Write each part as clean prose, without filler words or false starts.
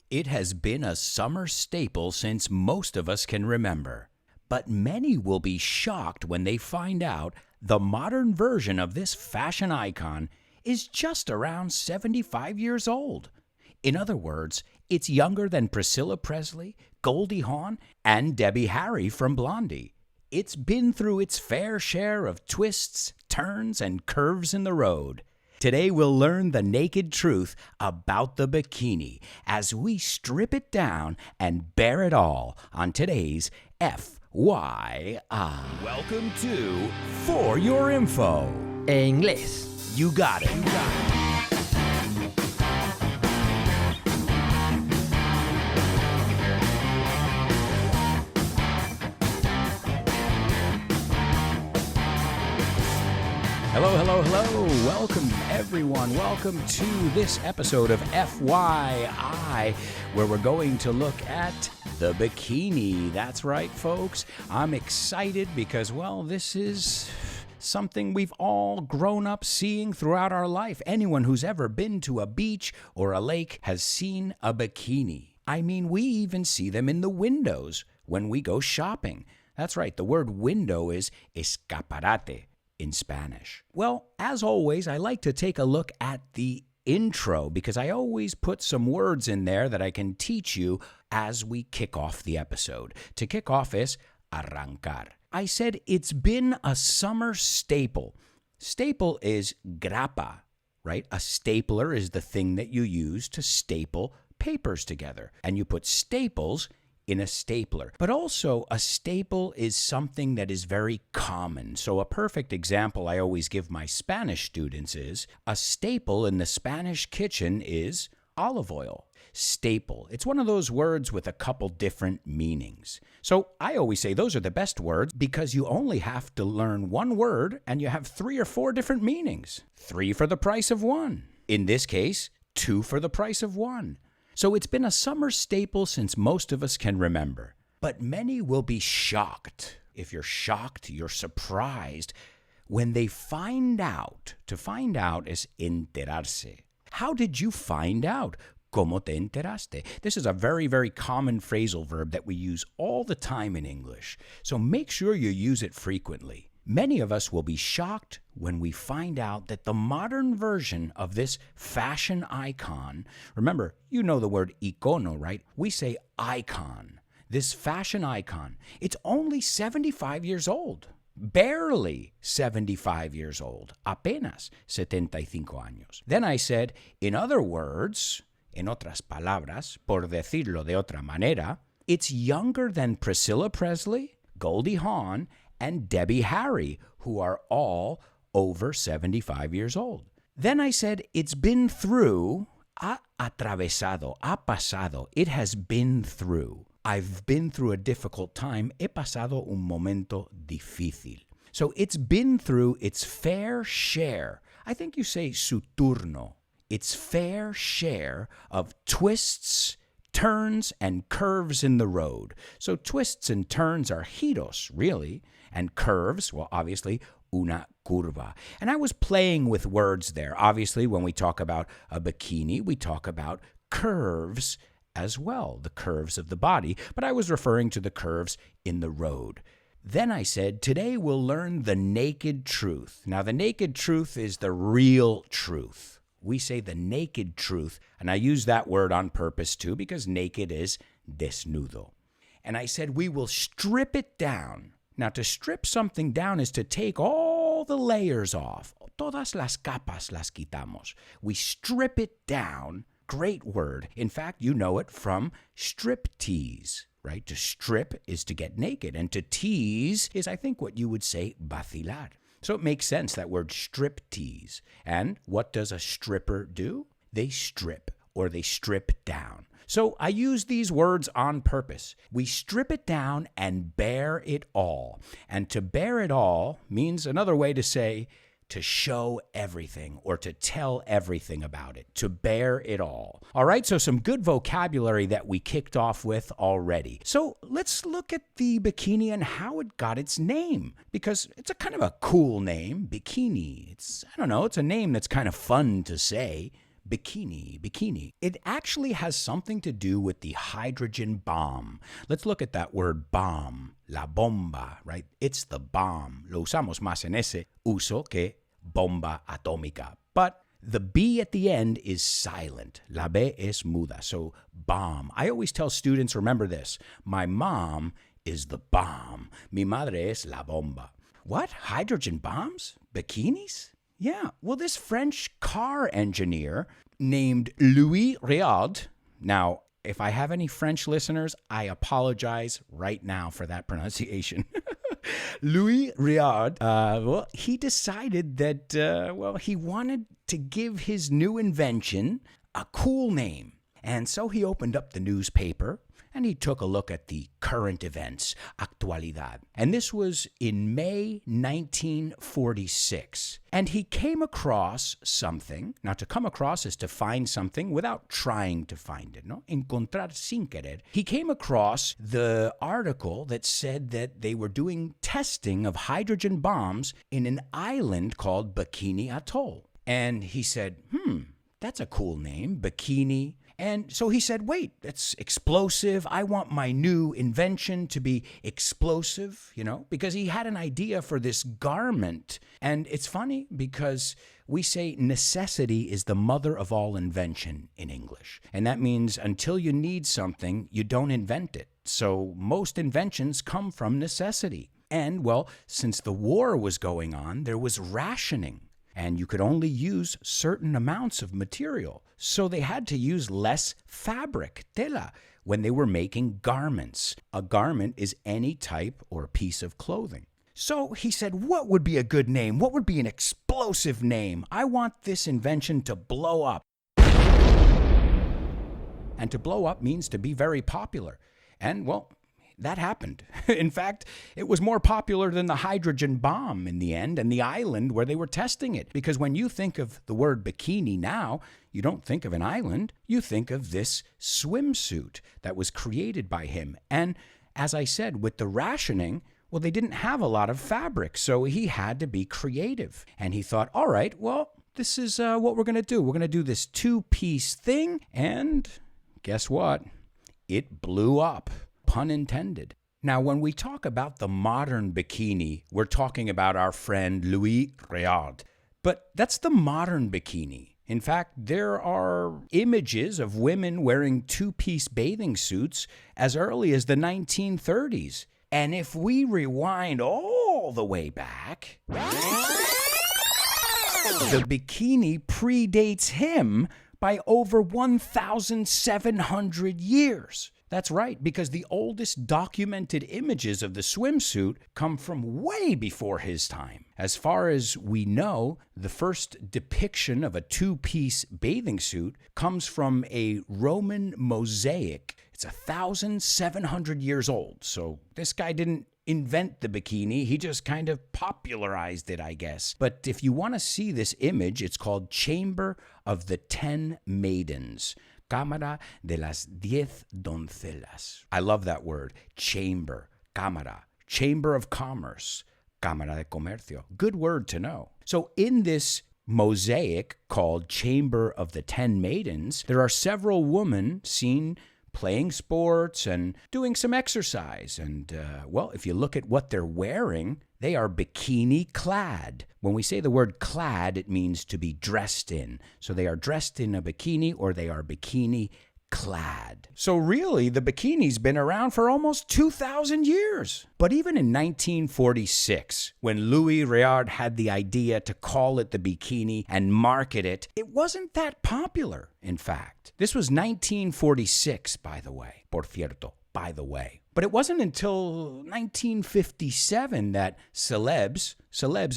It has been a summer staple since most of us can remember. But many will be shocked when they find out the modern version of this fashion icon is just around 75 years old. In other words, it's younger than Priscilla Presley, Goldie Hawn, and Debbie Harry from Blondie. It's been through its fair share of twists, turns, and curves in the road. Today we'll learn the naked truth about the bikini as we strip it down and bare it all on today's FYI. Welcome to For Your Info. En inglés. You got it. Hello. Welcome, everyone. Welcome to this episode of FYI, where we're going to look at the bikini. That's right, folks. I'm excited because, well, this is something we've all grown up seeing throughout our life. Anyone who's ever been to a beach or a lake has seen a bikini. I mean, we even see them in the windows when we go shopping. That's right, the word window is escaparate in Spanish. Well, as always, I like to take a look at the intro because I always put some words in there that I can teach you as we kick off the episode. To kick off is arrancar. I said it's been a summer staple. Staple is grapa, right? A stapler is the thing that you use to staple papers together. And you put staples in a stapler. But also, a staple is something that is very common. So a perfect example I always give my Spanish students is, a staple in the Spanish kitchen is olive oil. Staple. It's one of those words with a couple different meanings. So I always say those are the best words because you only have to learn one word and you have 3 or 4 different meanings. 3 for the price of 1. In this case, 2 for the price of 1. So it's been a summer staple since most of us can remember. But many will be shocked. If you're shocked, you're surprised when they find out. To find out is enterarse. How did you find out? ¿Cómo te enteraste? This is a very, very common phrasal verb that we use all the time in English. So make sure you use it frequently. Many of us will be shocked when we find out that the modern version of this fashion icon, remember, you know the word icono, right? We say icon. This fashion icon, it's only 75 years old. Barely 75 years old. Apenas 75 años. Then I said, in other words, en otras palabras, por decirlo de otra manera, it's younger than Priscilla Presley, Goldie Hawn, and Debbie Harry, who are all over 75 years old. Then I said, it's been through, ha atravesado, ha pasado, it has been through. I've been through a difficult time, he pasado un momento difícil. So it's been through its fair share. I think you say su turno. Its fair share of twists, turns, and curves in the road. So twists and turns are giros, really. And curves, well, obviously, una curva. And I was playing with words there. Obviously, when we talk about a bikini, we talk about curves as well, the curves of the body. But I was referring to the curves in the road. Then I said, today we'll learn the naked truth. Now, the naked truth is the real truth. We say the naked truth, and I use that word on purpose too, because naked is desnudo. And I said, we will strip it down. Now, to strip something down is to take all the layers off. Todas las capas las quitamos. We strip it down. Great word. In fact, you know it from striptease, right? To strip is to get naked, and to tease is, I think, what you would say, vacilar. So it makes sense, that word striptease. And what does a stripper do? They strip, or they strip down. So I use these words on purpose. We strip it down and bare it all. And to bare it all means another way to say to show everything or to tell everything about it, to bare it all. All right, so some good vocabulary that we kicked off with already. So let's look at the bikini and how it got its name, because it's a kind of a cool name, Bikini. It's a name that's kind of fun to say. Bikini, bikini. It actually has something to do with the hydrogen bomb. Let's look at that word bomb, la bomba, right? It's the bomb. Lo usamos más en ese uso que bomba atómica. But the B at the end is silent. La B es muda. So bomb. I always tell students, remember this. My mom is the bomb. Mi madre es la bomba. What? Hydrogen bombs? Bikinis? Yeah. Well, this French car engineer named Louis Réard. Now, if I have any French listeners, I apologize right now for that pronunciation. Louis Réard, well, he decided that, he wanted to give his new invention a cool name. And so he opened up the newspaper and he took a look at the current events, actualidad. And this was in May 1946. And he came across something. Now, to come across is to find something without trying to find it, no? Encontrar sin querer. He came across the article that said that they were doing testing of hydrogen bombs in an island called Bikini Atoll. And he said, that's a cool name, Bikini. And so he said, wait, that's explosive. I want my new invention to be explosive, because he had an idea for this garment. And it's funny because we say necessity is the mother of all invention in English. And that means until you need something, you don't invent it. So most inventions come from necessity. And, well, since the war was going on, there was rationing. And you could only use certain amounts of material. So they had to use less fabric, tela, when they were making garments. A garment is any type or piece of clothing. So he said, what would be a good name? What would be an explosive name? I want this invention to blow up. And to blow up means to be very popular. And, well, that happened. In fact, it was more popular than the hydrogen bomb in the end and the island where they were testing it. Because when you think of the word bikini now, you don't think of an island. You think of this swimsuit that was created by him. And as I said, with the rationing, well, they didn't have a lot of fabric, so he had to be creative. And he thought, all right, well, this is what we're going to do. We're going to do this two-piece thing. And guess what? It blew up. Pun intended. Now, when we talk about the modern bikini, we're talking about our friend Louis Réard. But that's the modern bikini. In fact, there are images of women wearing two-piece bathing suits as early as the 1930s. And if we rewind all the way back, the bikini predates him by over 1,700 years. That's right, because the oldest documented images of the swimsuit come from way before his time. As far as we know, the first depiction of a two-piece bathing suit comes from a Roman mosaic. It's 1,700 years old, so this guy didn't invent the bikini, he just kind of popularized it, I guess. But if you want to see this image, it's called Chamber of the 10 Maidens. Cámara de las 10 doncellas. I love that word. Chamber, cámara, chamber of commerce, cámara de comercio. Good word to know. So in this mosaic called Chamber of the 10 Maidens, there are several women seen playing sports and doing some exercise. And, if you look at what they're wearing, they are bikini clad. When we say the word clad, it means to be dressed in. So they are dressed in a bikini or they are bikini clad. So really, the bikini's been around for almost 2,000 years. But even in 1946, when Louis Réard had the idea to call it the bikini and market it, it wasn't that popular, in fact. This was 1946, by the way. Por cierto, by the way. But it wasn't until 1957 that celebs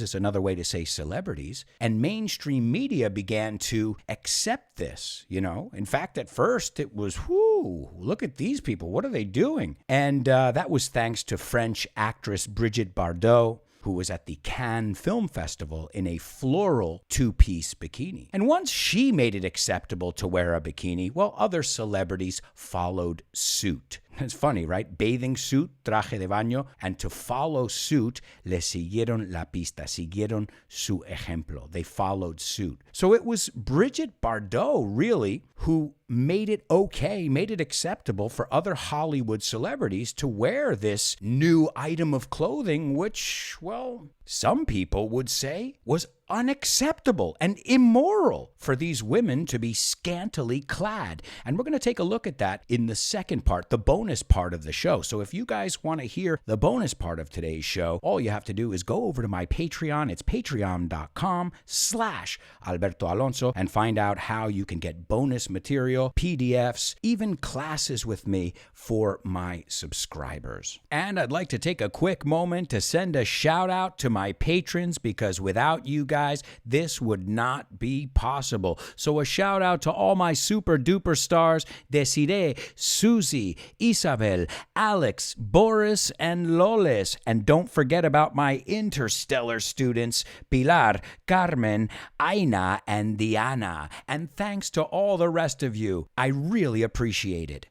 is another way to say celebrities, and mainstream media began to accept this, In fact, at first it was, look at these people, what are they doing? And that was thanks to French actress Brigitte Bardot, who was at the Cannes Film Festival in a floral two-piece bikini. And once she made it acceptable to wear a bikini, well, other celebrities followed suit. It's funny, right? Bathing suit, traje de baño, and to follow suit, le siguieron la pista, siguieron su ejemplo. They followed suit. So it was Brigitte Bardot, really, who made it okay, made it acceptable for other Hollywood celebrities to wear this new item of clothing, which, well, some people would say was unacceptable and immoral for these women to be scantily clad. And we're going to take a look at that in the second part, the bonus part of the show. So if you guys want to hear the bonus part of today's show, all you have to do is go over to my Patreon. It's patreon.com/Alberto Alonso and find out how you can get bonus material, PDFs, even classes with me for my subscribers. And I'd like to take a quick moment to send a shout out to my patrons, because without you guys, this would not be possible. So a shout out to all my super duper stars, Desiree, Susie, Isabel, Alex, Boris, and Loles. And don't forget about my interstellar students, Pilar, Carmen, Aina, and Diana. And thanks to all the rest of you. I really appreciate it.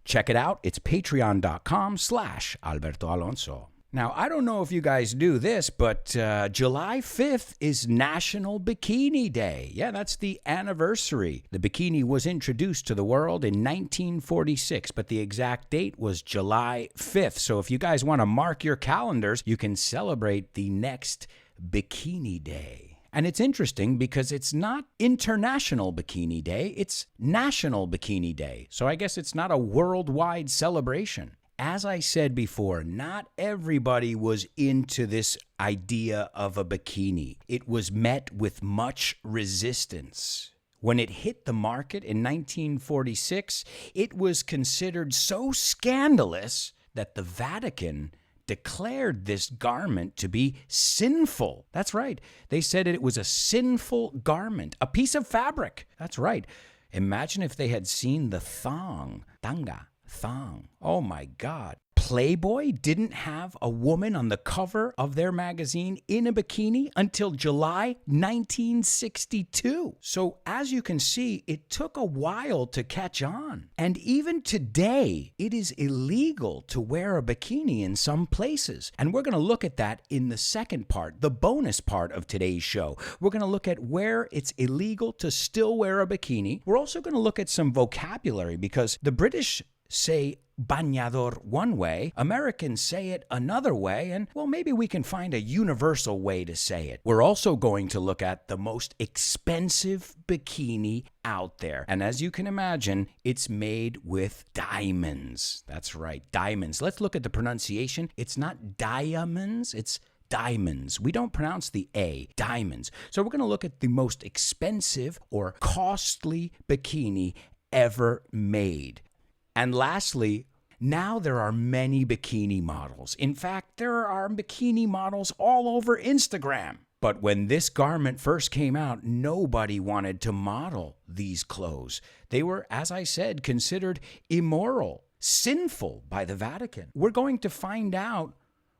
Check it out. It's patreon.com/Alberto Alonso. Now, I don't know if you guys do this, but July 5th is National Bikini Day. Yeah, that's the anniversary. The bikini was introduced to the world in 1946, but the exact date was July 5th. So if you guys want to mark your calendars, you can celebrate the next Bikini Day. And it's interesting because it's not International Bikini Day, it's National Bikini Day. So I guess it's not a worldwide celebration. As I said before, not everybody was into this idea of a bikini. It was met with much resistance. When it hit the market in 1946, it was considered so scandalous that the Vatican declared this garment to be sinful. That's right. They said it was a sinful garment, a piece of fabric. That's right. Imagine if they had seen the thong, thong. Oh my God. Playboy didn't have a woman on the cover of their magazine in a bikini until July 1962. So as you can see, it took a while to catch on. And even today, it is illegal to wear a bikini in some places. And we're going to look at that in the second part, the bonus part of today's show. We're going to look at where it's illegal to still wear a bikini. We're also going to look at some vocabulary, because the British say bañador one way, Americans say it another way, and well, maybe we can find a universal way to say it. We're also going to look at the most expensive bikini out there. And as you can imagine, it's made with diamonds. That's right, diamonds. Let's look at the pronunciation. It's not diamonds, it's diamonds. We don't pronounce the A, diamonds. So we're going to look at the most expensive or costly bikini ever made. And lastly, now there are many bikini models. In fact, there are bikini models all over Instagram. But when this garment first came out, nobody wanted to model these clothes. They were, as I said, considered immoral, sinful by the Vatican. We're going to find out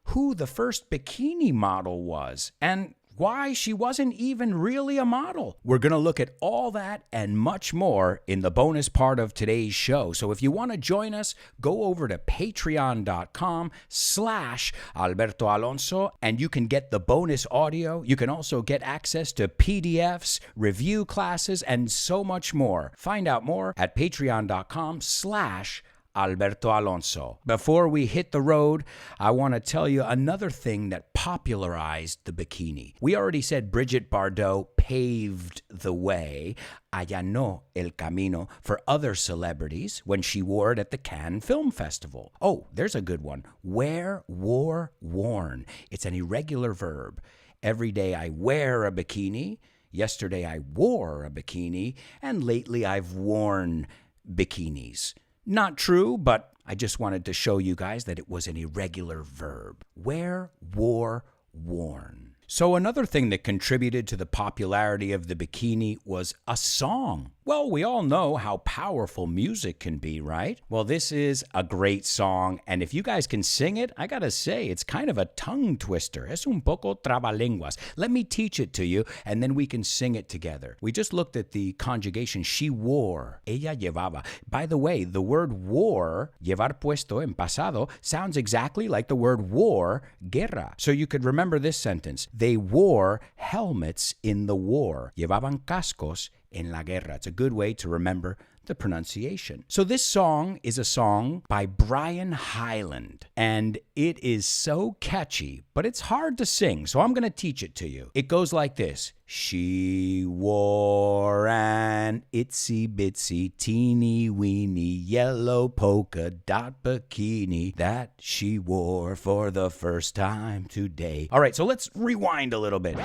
who the first bikini model was and why she wasn't even really a model. We're going to look at all that and much more in the bonus part of today's show. So if you want to join us, go over to patreon.com/Alberto Alonso and you can get the bonus audio. You can also get access to PDFs, review classes, and so much more. Find out more at patreon.com/Alberto Alonso. Before we hit the road, I want to tell you another thing that popularized the bikini. We already said Brigitte Bardot paved the way, allanó el camino, for other celebrities when she wore it at the Cannes Film Festival. Oh, there's a good one. Wear, wore, worn. It's an irregular verb. Every day I wear a bikini. Yesterday I wore a bikini. And lately I've worn bikinis. Not true, but I just wanted to show you guys that it was an irregular verb. Wear, wore, worn. So another thing that contributed to the popularity of the bikini was a song. Well, we all know how powerful music can be, right? Well, this is a great song, and if you guys can sing it, I gotta say, it's kind of a tongue twister. Es un poco trabalenguas. Let me teach it to you, and then we can sing it together. We just looked at the conjugation, she wore, ella llevaba. By the way, the word wore, llevar puesto en pasado, sounds exactly like the word war, guerra. So you could remember this sentence. They wore helmets in the war. Llevaban cascos en la guerra. It's a good way to remember the pronunciation. So this song is a song by Brian Hyland, and it is so catchy, but it's hard to sing, so I'm going to teach it to you. It goes like this. She wore an itsy bitsy teeny weeny yellow polka dot bikini that she wore for the first time today. All right, so let's rewind a little bit.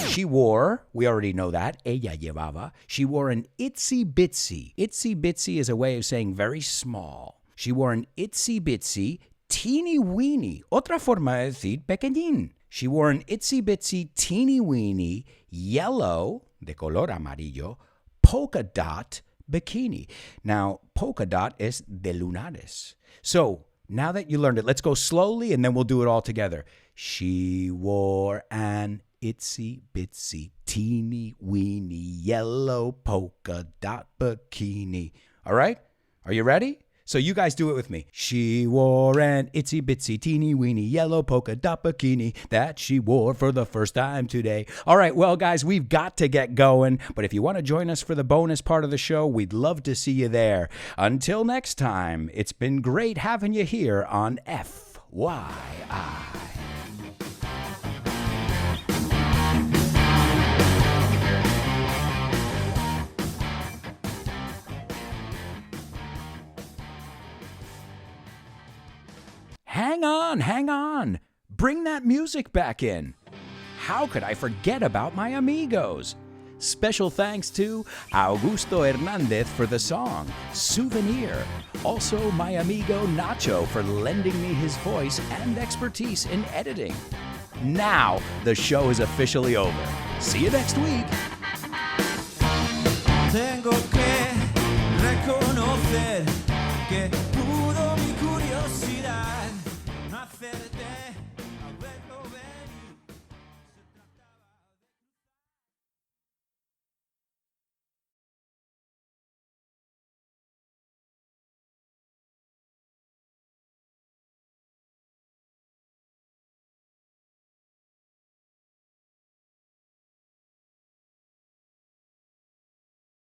She wore, we already know that, ella llevaba. She wore an itsy bitsy. Itsy bitsy is a way of saying very small. She wore an itsy bitsy, teeny weeny. Otra forma de decir pequeñín. She wore an itsy bitsy, teeny weeny, yellow, de color amarillo, polka dot bikini. Now, polka dot is de lunares. So, now that you learned it, let's go slowly and then we'll do it all together. She wore an itsy bitsy teeny weeny yellow polka dot bikini. All right? Are you ready? So you guys do it with me. She wore an itsy bitsy teeny weeny yellow polka dot bikini that she wore for the first time today. All right, well, guys, we've got to get going. But if you want to join us for the bonus part of the show, we'd love to see you there. Until next time, it's been great having you here on FYI. Hang on. Bring that music back in. How could I forget about my amigos? Special thanks to Augusto Hernandez for the song, Souvenir. Also, my amigo Nacho for lending me his voice and expertise in editing. Now, the show is officially over. See you next week. Tengo que reconocer que